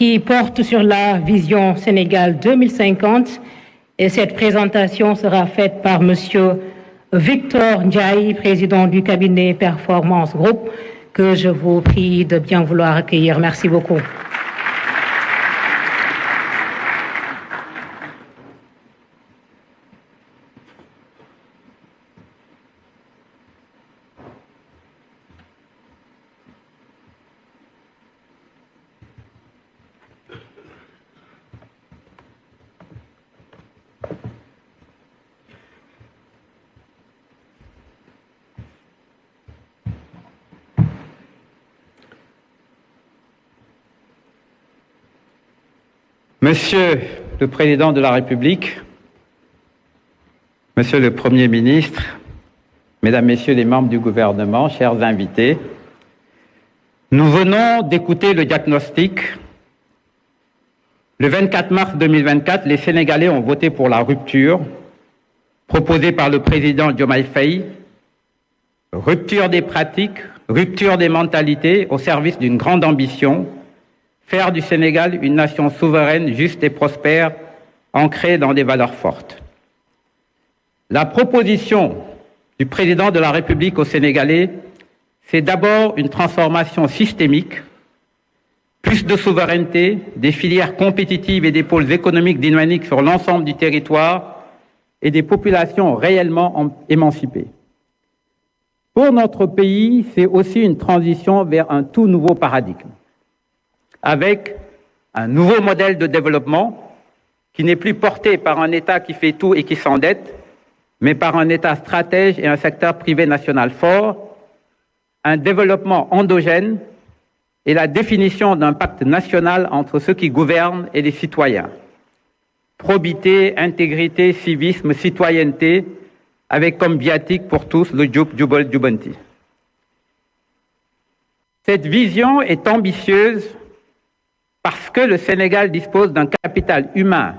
qui porte sur la vision Sénégal 2050. Et cette présentation sera faite par Monsieur Victor Ndiaye, président du cabinet Performance Group, que je vous prie de bien vouloir accueillir. Merci beaucoup. Monsieur le Président de la République, Monsieur le Premier ministre, Mesdames, Messieurs les membres du gouvernement, chers invités, nous venons d'écouter le diagnostic. Le 24 mars 2024, les Sénégalais ont voté pour la rupture proposée par le président Diomaye Faye, rupture des pratiques, rupture des mentalités au service d'une grande ambition, faire du Sénégal une nation souveraine, juste et prospère, ancrée dans des valeurs fortes. La proposition du président de la République aux Sénégalais, c'est d'abord une transformation systémique, plus de souveraineté, des filières compétitives et des pôles économiques dynamiques sur l'ensemble du territoire et des populations réellement émancipées. Pour notre pays, c'est aussi une transition vers un tout nouveau paradigme, avec un nouveau modèle de développement qui n'est plus porté par un État qui fait tout et qui s'endette, mais par un État stratège et un secteur privé national fort, un développement endogène et la définition d'un pacte national entre ceux qui gouvernent et les citoyens. Probité, intégrité, civisme, citoyenneté, avec comme viatique pour tous le Djoub Djoubol Djoubanti. Cette vision est ambitieuse parce que le Sénégal dispose d'un capital humain,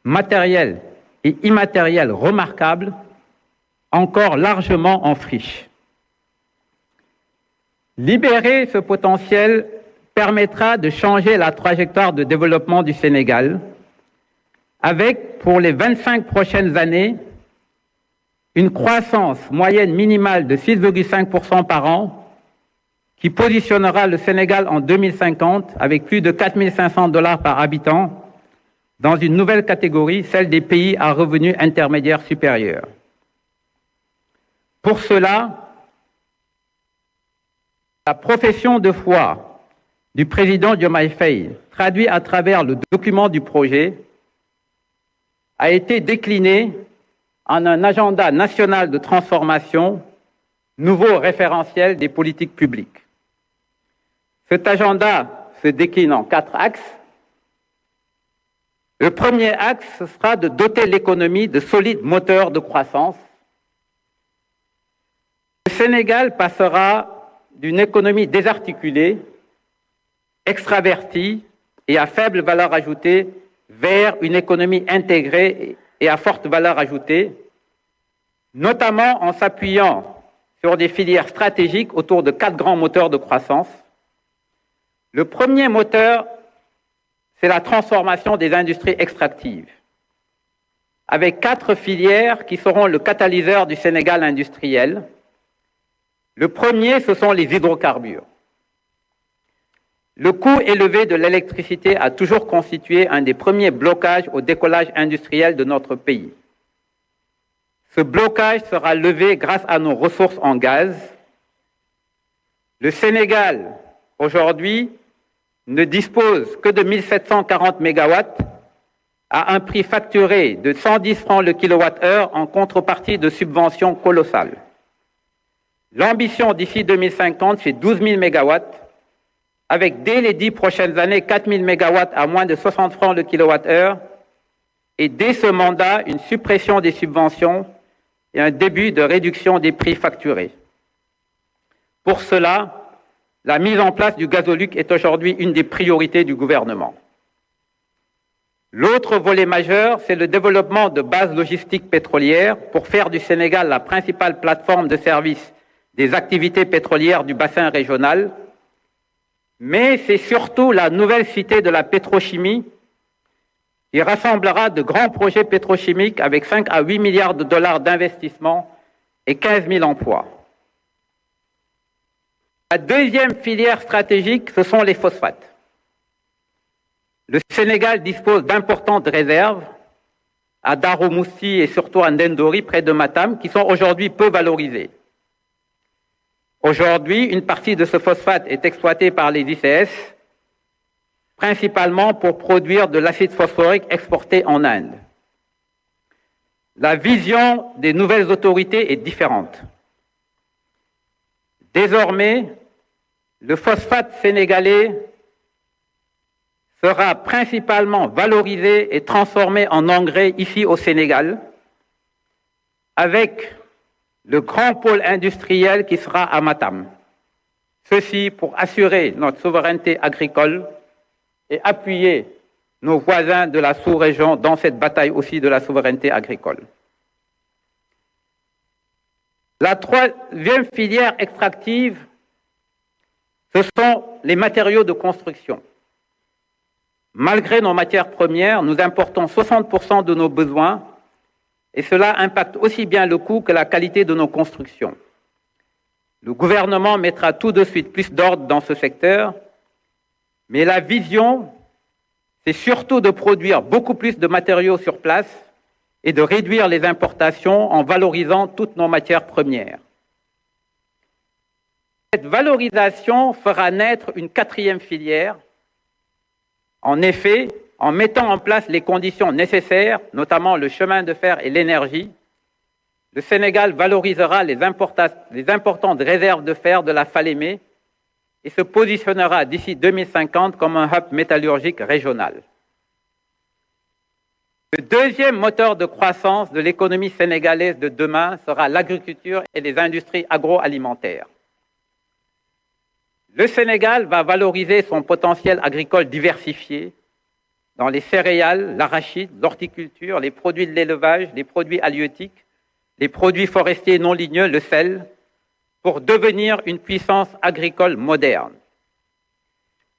matériel et immatériel remarquable, encore largement en friche. Libérer ce potentiel permettra de changer la trajectoire de développement du Sénégal avec, pour les 25 prochaines années, une croissance moyenne minimale de 6,5% par an qui positionnera le Sénégal en 2050 avec plus de 4 500 $ par habitant dans une nouvelle catégorie, celle des pays à revenus intermédiaires supérieurs. Pour cela, la profession de foi du président Diomaye Faye, traduite à travers le document du projet, a été déclinée en un agenda national de transformation, nouveau référentiel des politiques publiques. Cet agenda se décline en 4 axes. Le premier axe sera de doter l'économie de solides moteurs de croissance. Le Sénégal passera d'une économie désarticulée, extravertie et à faible valeur ajoutée vers une économie intégrée et à forte valeur ajoutée, notamment en s'appuyant sur des filières stratégiques autour de 4 grands moteurs de croissance. Le premier moteur, c'est la transformation des industries extractives, avec 4 filières qui seront le catalyseur du Sénégal industriel. Le premier, ce sont les hydrocarbures. Le coût élevé de l'électricité a toujours constitué un des premiers blocages au décollage industriel de notre pays. Ce blocage sera levé grâce à nos ressources en gaz. Le Sénégal, aujourd'hui, ne dispose que de 1740 mégawatts à un prix facturé de 110 francs le kilowattheure en contrepartie de subventions colossales. L'ambition d'ici 2050, c'est 12 000 mégawatts, avec dès les 10 prochaines années 4 000 mégawatts à moins de 60 francs le kilowattheure, et dès ce mandat, une suppression des subventions et un début de réduction des prix facturés. Pour cela, la mise en place du gazoduc est aujourd'hui une des priorités du gouvernement. L'autre volet majeur, c'est le développement de bases logistiques pétrolières pour faire du Sénégal la principale plateforme de service des activités pétrolières du bassin régional, mais c'est surtout la nouvelle cité de la pétrochimie qui rassemblera de grands projets pétrochimiques avec 5 à 8 milliards de dollars d'investissement et 15 000 emplois. La deuxième filière stratégique, ce sont les phosphates. Le Sénégal dispose d'importantes réserves à Darou-Moussi et surtout à Ndendori, près de Matam, qui sont aujourd'hui peu valorisées. Aujourd'hui, une partie de ce phosphate est exploitée par les ICS, principalement pour produire de l'acide phosphorique exporté en Inde. La vision des nouvelles autorités est différente. Désormais, le phosphate sénégalais sera principalement valorisé et transformé en engrais ici au Sénégal, avec le grand pôle industriel qui sera à Matam. Ceci pour assurer notre souveraineté agricole et appuyer nos voisins de la sous-région dans cette bataille aussi de la souveraineté agricole. La troisième filière extractive, ce sont les matériaux de construction. Malgré nos matières premières, nous importons 60% de nos besoins et cela impacte aussi bien le coût que la qualité de nos constructions. Le gouvernement mettra tout de suite plus d'ordre dans ce secteur, mais la vision, c'est surtout de produire beaucoup plus de matériaux sur place et de réduire les importations en valorisant toutes nos matières premières. Cette valorisation fera naître une quatrième filière. En effet, en mettant en place les conditions nécessaires, notamment le chemin de fer et l'énergie, le Sénégal valorisera les importantes réserves de fer de la Falémé et se positionnera d'ici 2050 comme un hub métallurgique régional. Le deuxième moteur de croissance de l'économie sénégalaise de demain sera l'agriculture et les industries agroalimentaires. Le Sénégal va valoriser son potentiel agricole diversifié dans les céréales, l'arachide, l'horticulture, les produits de l'élevage, les produits halieutiques, les produits forestiers non ligneux, le sel, pour devenir une puissance agricole moderne.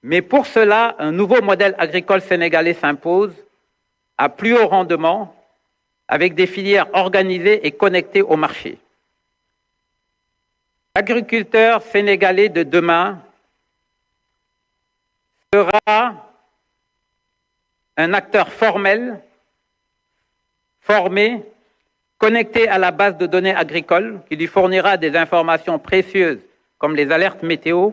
Mais pour cela, un nouveau modèle agricole sénégalais s'impose à plus haut rendement, avec des filières organisées et connectées au marché. L'agriculteur sénégalais de demain sera un acteur formel, formé, connecté à la base de données agricoles, qui lui fournira des informations précieuses comme les alertes météo.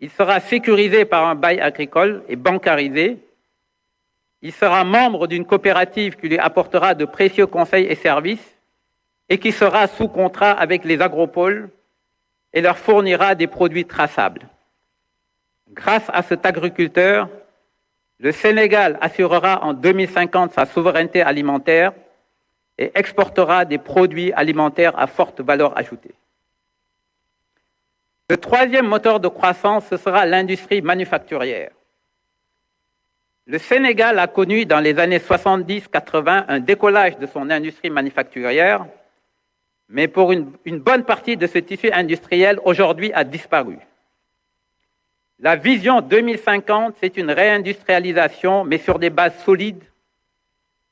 Il sera sécurisé par un bail agricole et bancarisé. Il sera membre d'une coopérative qui lui apportera de précieux conseils et services et qui sera sous contrat avec les agropoles et leur fournira des produits traçables. Grâce à cet agriculteur, le Sénégal assurera en 2050 sa souveraineté alimentaire et exportera des produits alimentaires à forte valeur ajoutée. Le troisième moteur de croissance, ce sera l'industrie manufacturière. Le Sénégal a connu dans les années 70-80 un décollage de son industrie manufacturière, mais pour une bonne partie de ce tissu industriel aujourd'hui a disparu. La vision 2050, c'est une réindustrialisation, mais sur des bases solides,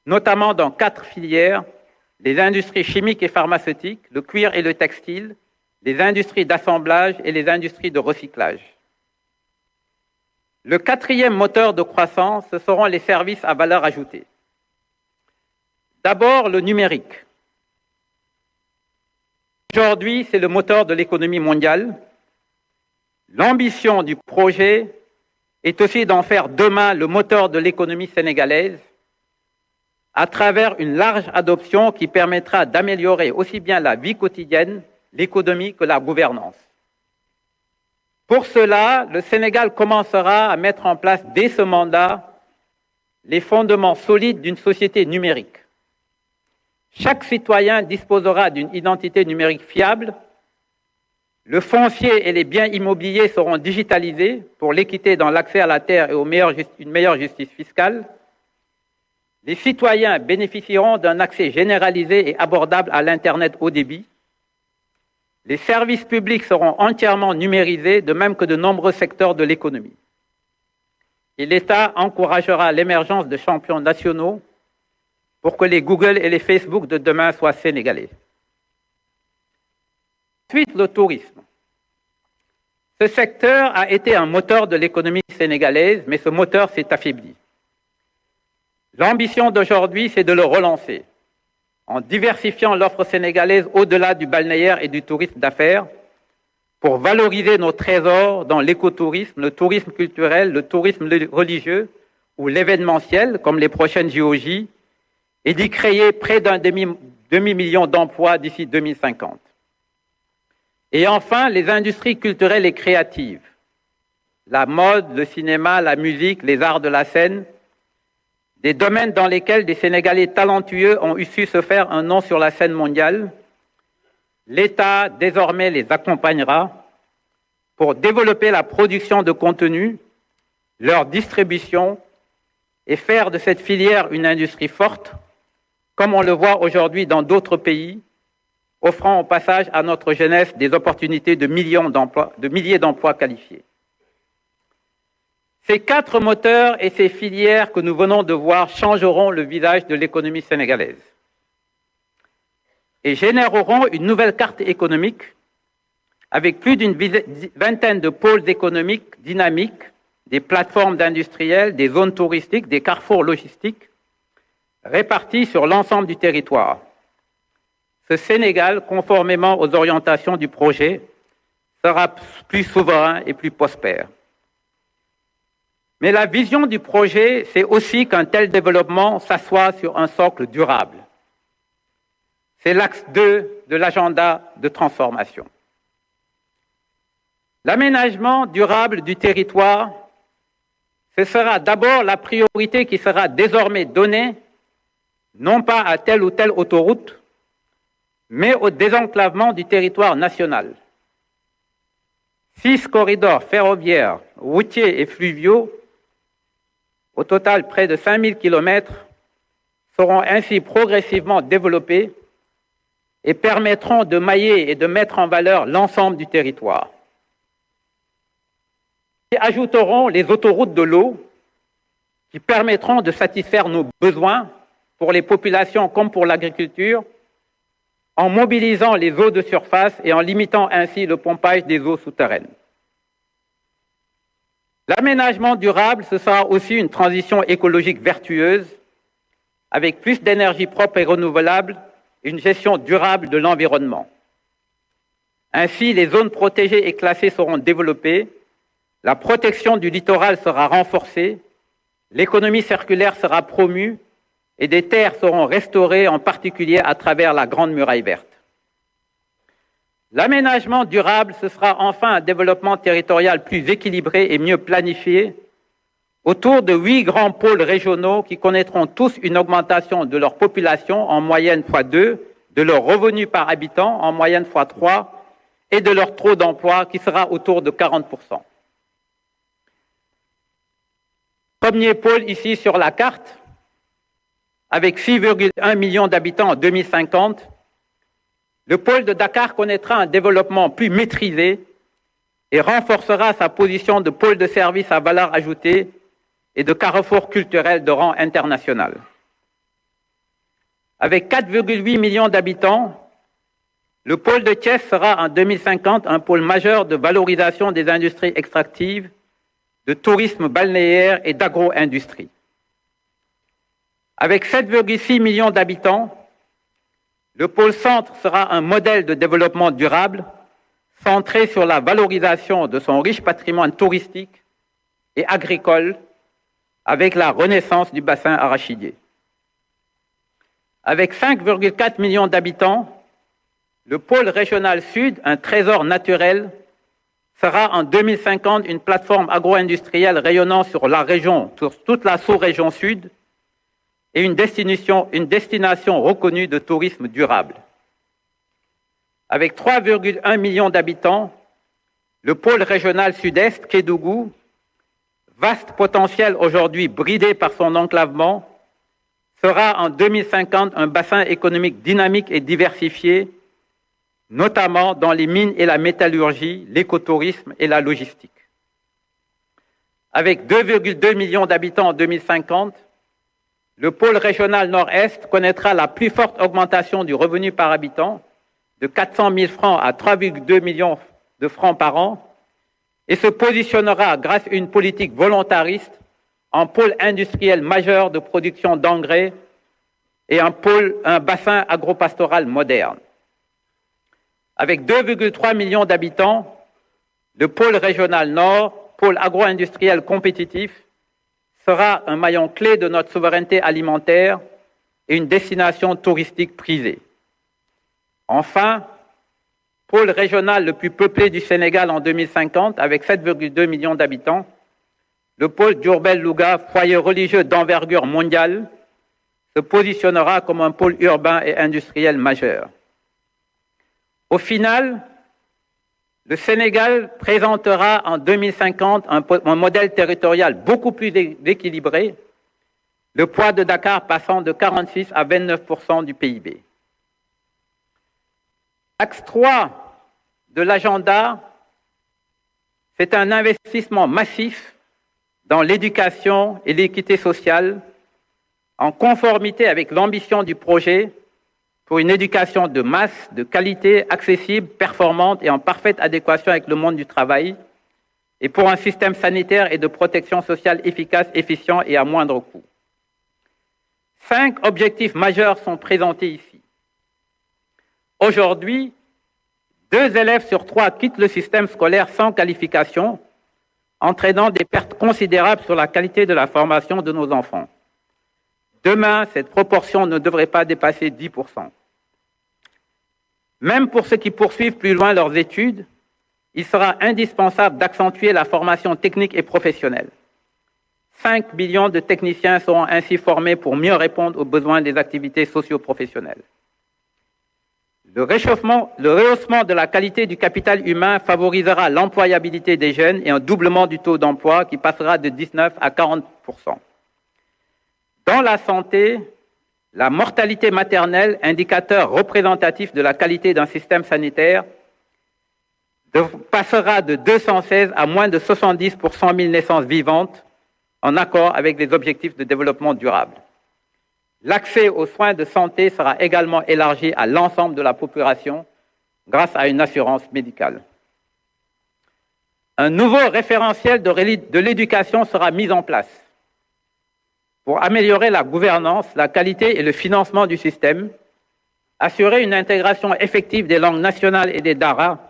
notamment dans 4 filières, les industries chimiques et pharmaceutiques, le cuir et le textile, les industries d'assemblage et les industries de recyclage. Le quatrième moteur de croissance, ce seront les services à valeur ajoutée. D'abord, le numérique. Aujourd'hui, c'est le moteur de l'économie mondiale. L'ambition du projet est aussi d'en faire demain le moteur de l'économie sénégalaise à travers une large adoption qui permettra d'améliorer aussi bien la vie quotidienne, l'économie que la gouvernance. Pour cela, le Sénégal commencera à mettre en place dès ce mandat les fondements solides d'une société numérique. Chaque citoyen disposera d'une identité numérique fiable. Le foncier et les biens immobiliers seront digitalisés pour l'équité dans l'accès à la terre et une meilleure justice fiscale. Les citoyens bénéficieront d'un accès généralisé et abordable à l'Internet haut débit. Les services publics seront entièrement numérisés, de même que de nombreux secteurs de l'économie. Et l'État encouragera l'émergence de champions nationaux pour que les Google et les Facebook de demain soient sénégalais. Ensuite, le tourisme. Ce secteur a été un moteur de l'économie sénégalaise, mais ce moteur s'est affaibli. L'ambition d'aujourd'hui, c'est de le relancer, en diversifiant l'offre sénégalaise au-delà du balnéaire et du tourisme d'affaires, pour valoriser nos trésors dans l'écotourisme, le tourisme culturel, le tourisme religieux ou l'événementiel, comme les prochaines JOJ, et d'y créer près d'un demi-million d'emplois d'ici 2050. Et enfin, les industries culturelles et créatives, la mode, le cinéma, la musique, les arts de la scène, des domaines dans lesquels des Sénégalais talentueux ont su se faire un nom sur la scène mondiale. L'État, désormais, les accompagnera pour développer la production de contenu, leur distribution et faire de cette filière une industrie forte, comme on le voit aujourd'hui dans d'autres pays, offrant au passage à notre jeunesse des opportunités de milliers d'emplois qualifiés. Ces 4 moteurs et ces filières que nous venons de voir changeront le visage de l'économie sénégalaise et généreront une nouvelle carte économique avec plus d'une vingtaine de pôles économiques dynamiques, des plateformes d'industriels, des zones touristiques, des carrefours logistiques, répartis sur l'ensemble du territoire. Ce Sénégal, conformément aux orientations du projet, sera plus souverain et plus prospère. Mais la vision du projet, c'est aussi qu'un tel développement s'assoit sur un socle durable. C'est l'axe 2 de l'agenda de transformation. L'aménagement durable du territoire, ce sera d'abord la priorité qui sera désormais donnée, non pas à telle ou telle autoroute, mais au désenclavement du territoire national. 6 corridors ferroviaires, routiers et fluviaux, au total près de 5000 km, seront ainsi progressivement développés et permettront de mailler et de mettre en valeur l'ensemble du territoire. Et ajouteront les autoroutes de l'eau qui permettront de satisfaire nos besoins pour les populations comme pour l'agriculture, en mobilisant les eaux de surface et en limitant ainsi le pompage des eaux souterraines. L'aménagement durable, ce sera aussi une transition écologique vertueuse, avec plus d'énergie propre et renouvelable, et une gestion durable de l'environnement. Ainsi, les zones protégées et classées seront développées, la protection du littoral sera renforcée, l'économie circulaire sera promue, et des terres seront restaurées, en particulier à travers la Grande Muraille verte. L'aménagement durable, ce sera enfin un développement territorial plus équilibré et mieux planifié, autour de 8 grands pôles régionaux qui connaîtront tous une augmentation de leur population en moyenne x2, de leur revenu par habitant en moyenne x3 et de leur taux d'emploi qui sera autour de 40%. Premier pôle ici sur la carte, avec 6,1 millions d'habitants en 2050, le pôle de Dakar connaîtra un développement plus maîtrisé et renforcera sa position de pôle de services à valeur ajoutée et de carrefour culturel de rang international. Avec 4,8 millions d'habitants, le pôle de Thiès sera en 2050 un pôle majeur de valorisation des industries extractives, de tourisme balnéaire et d'agro-industrie. Avec 7,6 millions d'habitants, le pôle centre sera un modèle de développement durable centré sur la valorisation de son riche patrimoine touristique et agricole avec la renaissance du bassin arachidier. Avec 5,4 millions d'habitants, le pôle régional sud, un trésor naturel, sera en 2050 une plateforme agro-industrielle rayonnant sur la région, sur toute la sous-région sud, et une destination reconnue de tourisme durable. Avec 3,1 millions d'habitants, le pôle régional sud-est, Kédougou, vaste potentiel aujourd'hui bridé par son enclavement, sera en 2050 un bassin économique dynamique et diversifié, notamment dans les mines et la métallurgie, l'écotourisme et la logistique. Avec 2,2 millions d'habitants en 2050, le pôle régional Nord-Est connaîtra la plus forte augmentation du revenu par habitant, de 400 000 francs à 3,2 millions de francs par an, et se positionnera, grâce à une politique volontariste, en pôle industriel majeur de production d'engrais et un bassin agropastoral moderne. Avec 2,3 millions d'habitants, le pôle régional Nord, pôle agro-industriel compétitif, sera un maillon clé de notre souveraineté alimentaire et une destination touristique prisée. Enfin, pôle régional le plus peuplé du Sénégal en 2050, avec 7,2 millions d'habitants, le pôle Diourbel-Louga, foyer religieux d'envergure mondiale, se positionnera comme un pôle urbain et industriel majeur. Au final, le Sénégal présentera en 2050 un modèle territorial beaucoup plus équilibré, le poids de Dakar passant de 46 à 29% du PIB. Axe 3 de l'agenda, c'est un investissement massif dans l'éducation et l'équité sociale, en conformité avec l'ambition du projet pour une éducation de masse, de qualité, accessible, performante et en parfaite adéquation avec le monde du travail, et pour un système sanitaire et de protection sociale efficace, efficient et à moindre coût. 5 objectifs majeurs sont présentés ici. Aujourd'hui, 2 élèves sur 3 quittent le système scolaire sans qualification, entraînant des pertes considérables sur la qualité de la formation de nos enfants. Demain, cette proportion ne devrait pas dépasser 10%. Même pour ceux qui poursuivent plus loin leurs études, il sera indispensable d'accentuer la formation technique et professionnelle. 5 millions de techniciens seront ainsi formés pour mieux répondre aux besoins des activités socio-professionnelles. Le rehaussement de la qualité du capital humain favorisera l'employabilité des jeunes et un doublement du taux d'emploi qui passera de 19 à 40%. Dans la santé, la mortalité maternelle, indicateur représentatif de la qualité d'un système sanitaire, passera de 216 à moins de 70 pour 100 000 naissances vivantes, en accord avec les objectifs de développement durable. L'accès aux soins de santé sera également élargi à l'ensemble de la population grâce à une assurance médicale. Un nouveau référentiel de l'éducation sera mis en place pour améliorer la gouvernance, la qualité et le financement du système, assurer une intégration effective des langues nationales et des DARA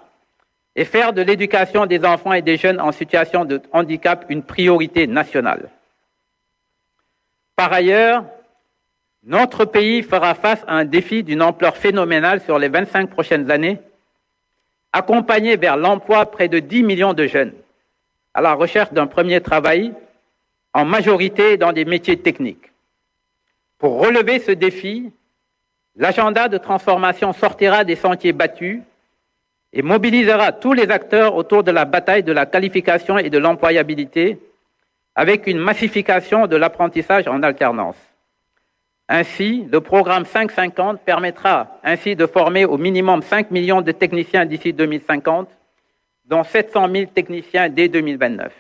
et faire de l'éducation des enfants et des jeunes en situation de handicap une priorité nationale. Par ailleurs, notre pays fera face à un défi d'une ampleur phénoménale sur les 25 prochaines années, accompagner vers l'emploi près de 10 millions de jeunes à la recherche d'un premier travail, en majorité dans des métiers techniques. Pour relever ce défi, l'agenda de transformation sortira des sentiers battus et mobilisera tous les acteurs autour de la bataille de la qualification et de l'employabilité, avec une massification de l'apprentissage en alternance. Ainsi, le programme 550 permettra ainsi de former au minimum 5 millions de techniciens d'ici 2050, dont 700 000 techniciens dès 2029.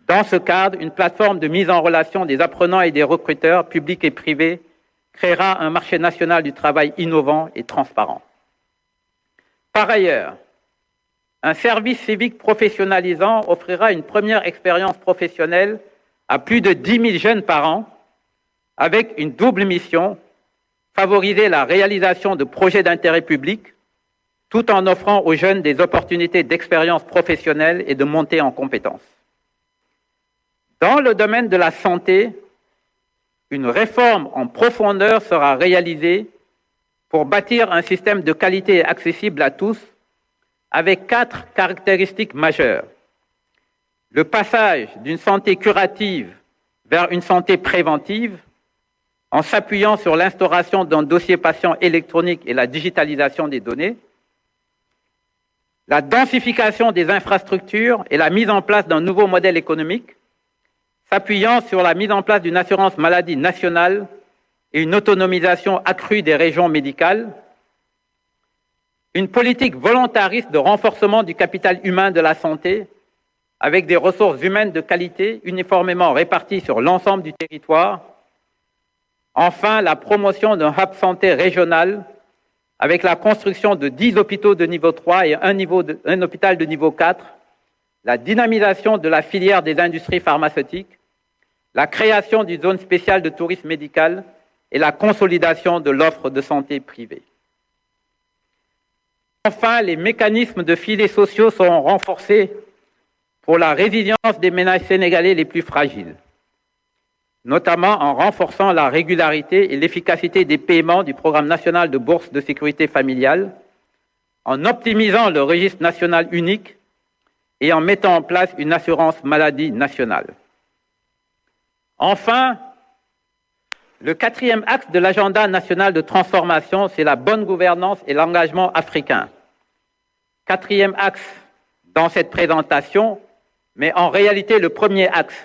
Dans ce cadre, une plateforme de mise en relation des apprenants et des recruteurs, publics et privés, créera un marché national du travail innovant et transparent. Par ailleurs, un service civique professionnalisant offrira une première expérience professionnelle à plus de 10 000 jeunes par an, avec une double mission, favoriser la réalisation de projets d'intérêt public, tout en offrant aux jeunes des opportunités d'expérience professionnelle et de montée en compétences. Dans le domaine de la santé, une réforme en profondeur sera réalisée pour bâtir un système de qualité accessible à tous, avec 4 caractéristiques majeures. Le passage d'une santé curative vers une santé préventive, en s'appuyant sur l'instauration d'un dossier patient électronique et la digitalisation des données, la densification des infrastructures et la mise en place d'un nouveau modèle économique, s'appuyant sur la mise en place d'une assurance maladie nationale et une autonomisation accrue des régions médicales, Une politique volontariste de renforcement du capital humain de la santé, avec des ressources humaines de qualité uniformément réparties sur l'ensemble du territoire. Enfin, la promotion d'un hub santé régional, avec la construction de 10 hôpitaux de niveau 3 et un hôpital de niveau 4, la dynamisation de la filière des industries pharmaceutiques, la création d'une zone spéciale de tourisme médical et la consolidation de l'offre de santé privée. Enfin, les mécanismes de filets sociaux seront renforcés pour la résilience des ménages sénégalais les plus fragiles, notamment en renforçant la régularité et l'efficacité des paiements du programme national de bourse de sécurité familiale, en optimisant le registre national unique et en mettant en place une assurance maladie nationale. Enfin, le quatrième axe de l'agenda national de transformation, c'est la bonne gouvernance et l'engagement africain. Quatrième axe dans cette présentation, mais en réalité le premier axe,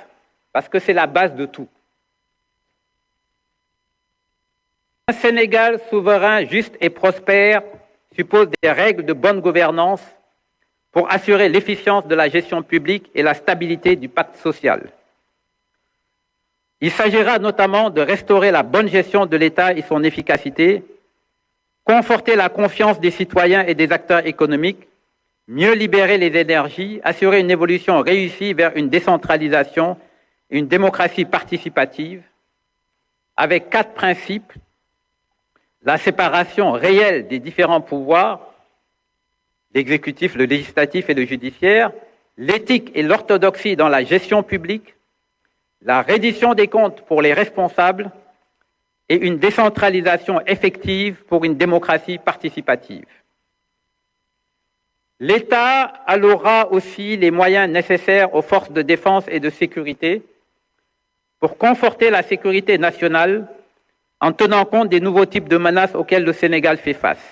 parce que c'est la base de tout. Un Sénégal souverain, juste et prospère suppose des règles de bonne gouvernance pour assurer l'efficience de la gestion publique et la stabilité du pacte social. Il s'agira notamment de restaurer la bonne gestion de l'État et son efficacité, conforter la confiance des citoyens et des acteurs économiques, mieux libérer les énergies, assurer une évolution réussie vers une décentralisation et une démocratie participative, avec 4 principes: la séparation réelle des différents pouvoirs, l'exécutif, le législatif et le judiciaire, l'éthique et l'orthodoxie dans la gestion publique, la reddition des comptes pour les responsables et une décentralisation effective pour une démocratie participative. L'État allouera aussi les moyens nécessaires aux forces de défense et de sécurité pour conforter la sécurité nationale en tenant compte des nouveaux types de menaces auxquelles le Sénégal fait face.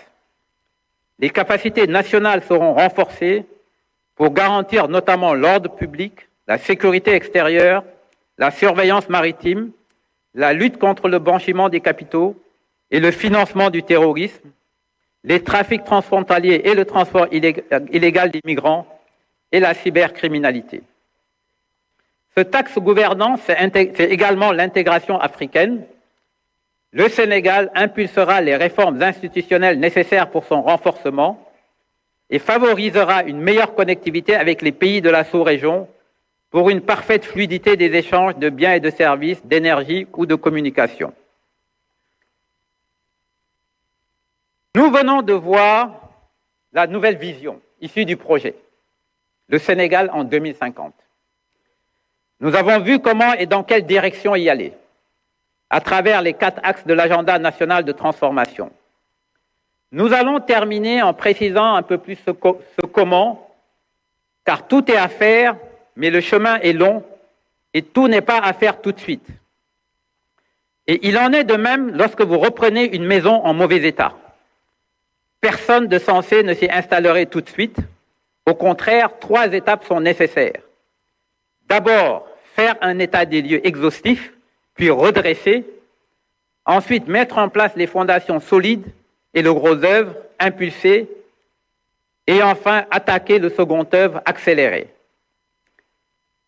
Les capacités nationales seront renforcées pour garantir notamment l'ordre public, la sécurité extérieure, la surveillance maritime, la lutte contre le blanchiment des capitaux et le financement du terrorisme, les trafics transfrontaliers et le transport illégal des migrants et la cybercriminalité. Ce axe gouvernance, c'est également l'intégration africaine. Le Sénégal impulsera les réformes institutionnelles nécessaires pour son renforcement et favorisera une meilleure connectivité avec les pays de la sous-région pour une parfaite fluidité des échanges de biens et de services, d'énergie ou de communication. Nous venons de voir la nouvelle vision issue du projet, le Sénégal en 2050. Nous avons vu comment et dans quelle direction y aller, à travers les 4 axes de l'agenda national de transformation. Nous allons terminer en précisant un peu plus ce comment, car tout est à faire, mais le chemin est long et tout n'est pas à faire tout de suite. Et il en est de même lorsque vous reprenez une maison en mauvais état. Personne de sensé ne s'y installerait tout de suite. Au contraire, 3 étapes sont nécessaires. D'abord, faire un état des lieux exhaustif, puis redresser. Ensuite, mettre en place les fondations solides et le gros œuvre, impulser. Et enfin, attaquer le second œuvre, accélérer.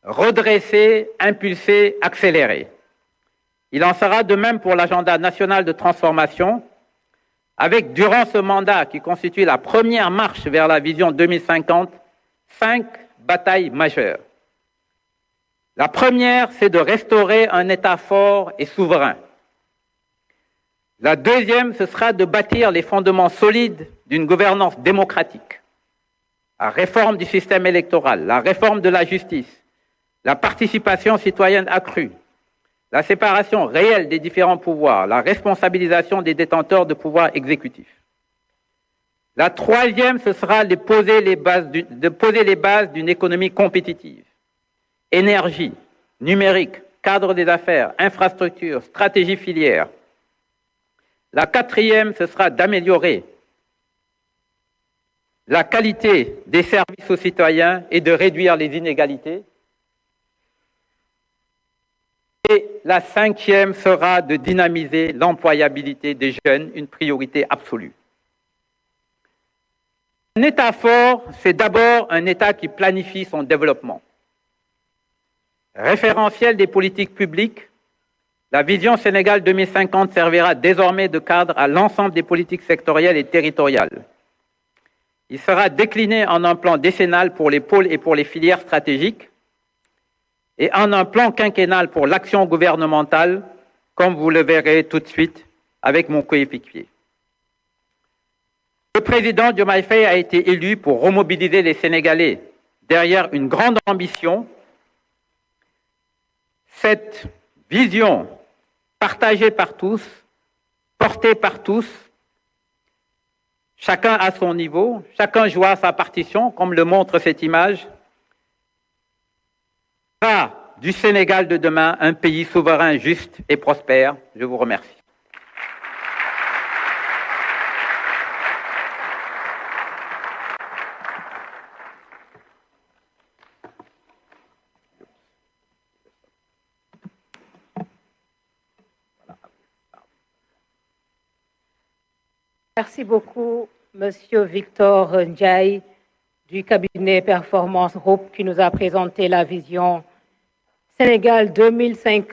Redresser, impulser, accélérer. Il en sera de même pour l'agenda national de transformation, avec, durant ce mandat qui constitue la première marche vers la vision 2050, 5 batailles majeures. La première, c'est de restaurer un État fort et souverain. La deuxième, ce sera de bâtir les fondements solides d'une gouvernance démocratique. La réforme du système électoral, la réforme de la justice, la participation citoyenne accrue, la séparation réelle des différents pouvoirs, la responsabilisation des détenteurs de pouvoir exécutif. La troisième, ce sera de poser les bases d'une économie compétitive. Énergie, numérique, cadre des affaires, infrastructures, stratégie filière. La quatrième, ce sera d'améliorer la qualité des services aux citoyens et de réduire les inégalités. Et la cinquième sera de dynamiser l'employabilité des jeunes, une priorité absolue. Un État fort, c'est d'abord un État qui planifie son développement. Référentiel des politiques publiques, la vision Sénégal 2050 servira désormais de cadre à l'ensemble des politiques sectorielles et territoriales. Il sera décliné en un plan décennal pour les pôles et pour les filières stratégiques et en un plan quinquennal pour l'action gouvernementale, comme vous le verrez tout de suite avec mon coéquipier. Le président Diomaye Faye a été élu pour remobiliser les Sénégalais derrière une grande ambition. Cette vision partagée par tous, portée par tous, chacun à son niveau, chacun joue à sa partition, comme le montre cette image, fera du Sénégal de demain un pays souverain, juste et prospère. Je vous remercie. Merci beaucoup, Monsieur Victor Ndiaye, du cabinet Performance Group, qui nous a présenté la vision Sénégal 2050.